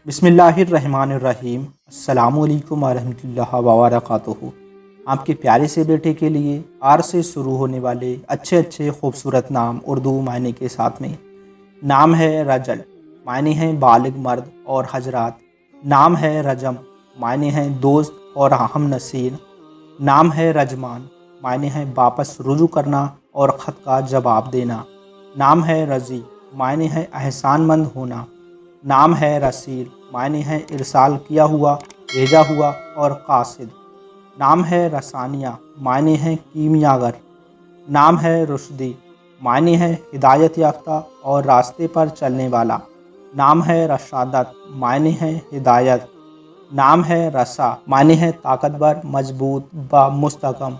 बिस्मिल्लाहिर्रहमानिर्रहीम। अस्सलामु अलैकुम वरहमतुल्लाहि वबरकातुहू। आपके प्यारे से बेटे के लिए आर से शुरू होने वाले अच्छे अच्छे खूबसूरत नाम उर्दू मायने के साथ में। नाम है रजल, मायने हैं बालिग मर्द और हजरात। नाम है रजम, मायने हैं दोस्त और हम नसीर। नाम है रजमान, मायने हैं वापस रुजू करना और ख़त का जवाब देना। नाम है रज़ी, मायने हैं एहसानमंद होना। नाम है रसील, मायने हैं इरसाल किया हुआ, भेजा हुआ और कासिद। नाम है रसानिया, मायने हैं कीमियागर। नाम है रुश्दी, मायने हैं हिदायत याफ्ता और रास्ते पर चलने वाला। नाम है रशादत, मायने हैं हिदायत। नाम है रसा, मायने हैं ताकतवर, मजबूत व मुस्तकम।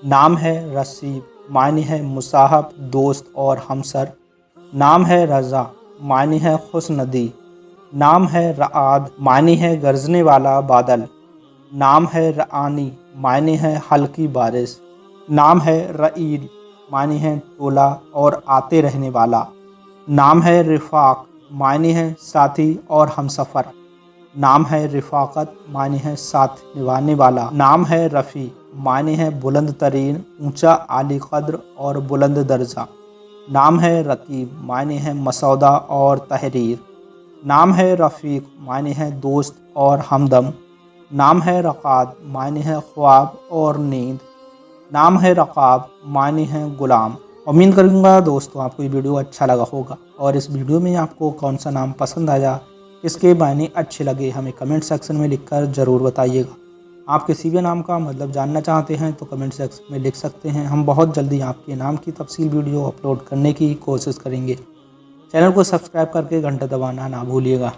नाम है रसीब, मायने हैं मुसाहब, दोस्त और हमसर। नाम है रज़ा, मायने है खुशनदी। नाम है रआद, मायने है गरजने वाला बादल। नाम है रआनी, मायने है हल्की बारिश। नाम है रईल, मायने है टोला और आते रहने वाला। नाम है रिफाक, मायने है साथी और हमसफ़र। नाम है रिफाकत, मायने है साथ निभाने वाला। नाम है रफ़ी, मायने है बुलंद तरीन, ऊंचा, आली कद्र और बुलंद दर्जा। नाम है रकीब, मायने है मसौदा और तहरीर। नाम है रफ़ीक, मायने है दोस्त और हमदम। नाम है रक़ाद, मायने है ख्वाब और नींद। नाम है रक़ाब, मायने है ग़ुलाम। उम्मीद करूँगा दोस्तों आपको ये वीडियो अच्छा लगा होगा, और इस वीडियो में आपको कौन सा नाम पसंद आया, किसके मायने अच्छे लगे, हमें कमेंट सेक्शन में लिखकर ज़रूर बताइएगा। आप किसी भी नाम का मतलब जानना चाहते हैं तो कमेंट सेक्शन में लिख सकते हैं। हम बहुत जल्दी आपके नाम की तफसील वीडियो अपलोड करने की कोशिश करेंगे। चैनल को सब्सक्राइब करके घंटा दबाना ना भूलिएगा।